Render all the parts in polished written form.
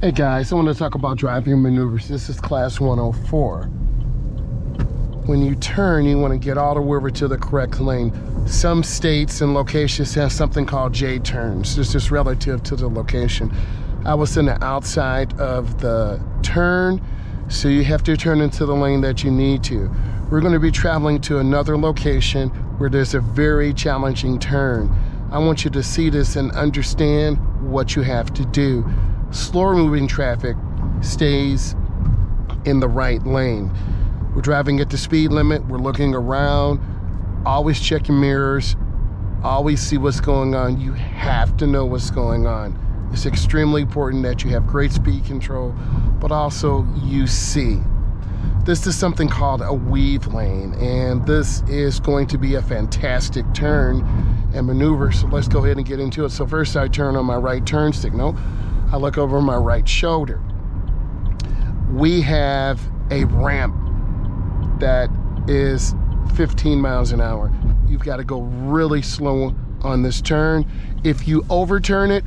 Hey guys, I want to talk about driving maneuvers. This is class 104. When you turn, you want to get all the way over to the correct lane. Some states and locations have something called J-turns. It's just relative to the location. I was in the outside of the turn, so you have to turn into the lane that you need to. We're going to be traveling to another location where there's a very challenging turn. I want you to see this and understand what you have to do. Slower moving traffic stays in the right lane. We're driving at the speed limit. We're looking around. Always check your mirrors. Always see what's going on. You have to know what's going on. It's extremely important that you have great speed control, but also you see. This is something called a weave lane, and this is going to be a fantastic turn and maneuver. So let's go ahead and get into it. So first I turn on my right turn signal. I look over my right shoulder. We have a ramp that is 15 miles an hour. You've got to go really slow on this turn. If you overturn it,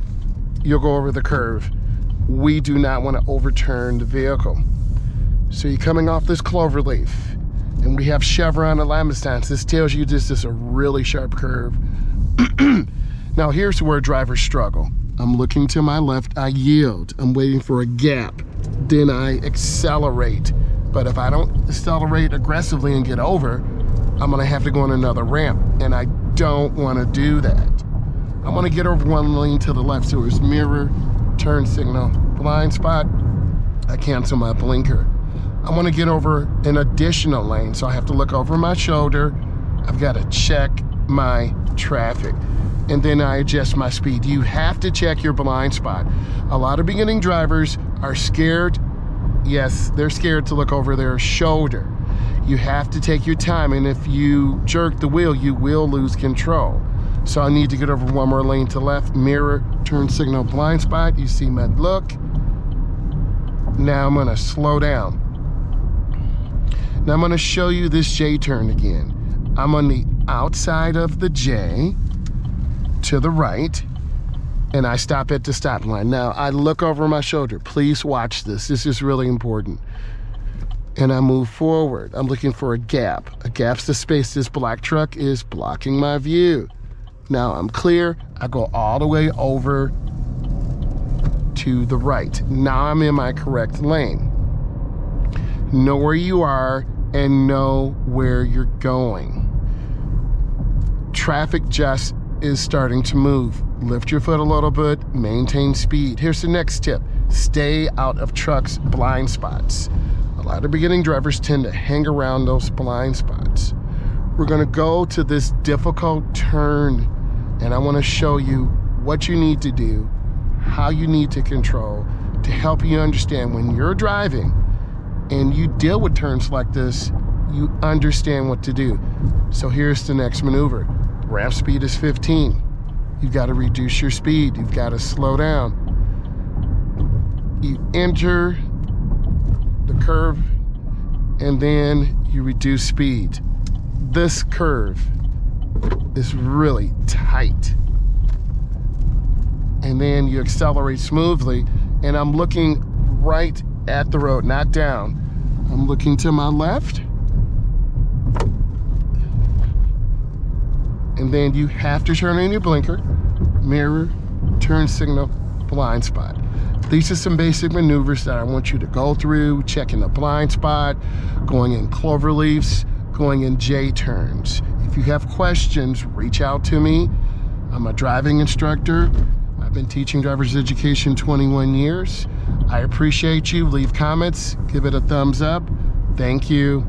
you'll go over the curve. We do not want to overturn the vehicle. So you're coming off this clover leaf, and we have chevron alignment signs. This tells you this is a really sharp curve. Now here's where drivers struggle. I'm looking to my left, I yield. I'm waiting for a gap, then I accelerate. But if I don't accelerate aggressively and get over, I'm gonna have to go on another ramp, and I don't wanna do that. I wanna get over one lane to the left, so it's mirror, turn signal, blind spot, I cancel my blinker. I wanna get over an additional lane, so I have to look over my shoulder. I've gotta check my traffic, and then I adjust my speed. You have to check your blind spot. A lot of beginning drivers are scared. Yes, they're scared to look over their shoulder. You have to take your time, and if you jerk the wheel, you will lose control. So I need to get over one more lane to left, mirror, turn signal, blind spot. You see my look. Now I'm gonna slow down. Now I'm gonna show you this J turn again. I'm on the outside of the J to the right, and I stop at the stop line. Now I look over my shoulder. Please watch this. This is really important. And I move forward. I'm looking for a gap. A gap's the space this black truck is blocking my view. Now I'm clear. I go all the way over to the right. Now I'm in my correct lane. Know where you are and know where you're going. Traffic just is starting to move. Lift your foot a little bit, maintain speed. Here's the next tip. Stay out of trucks' blind spots. A lot of beginning drivers tend to hang around those blind spots. We're gonna go to this difficult turn, and I wanna show you what you need to do, how you need to control, to help you understand when you're driving and you deal with turns like this, you understand what to do. So here's the next maneuver. Ramp speed is 15. You've got to reduce your speed. You've got to slow down. You enter the curve, and then you reduce speed. This curve is really tight. And then you accelerate smoothly, and I'm looking right at the road, not down. I'm looking to my left. And then you have to turn on your blinker, mirror, turn signal, blind spot. These are some basic maneuvers that I want you to go through, checking the blind spot, going in clover leaves, going in J turns. If you have questions, reach out to me. I'm a driving instructor. I've been teaching driver's education 21 years. I appreciate you. Leave comments, give it a thumbs up. Thank you.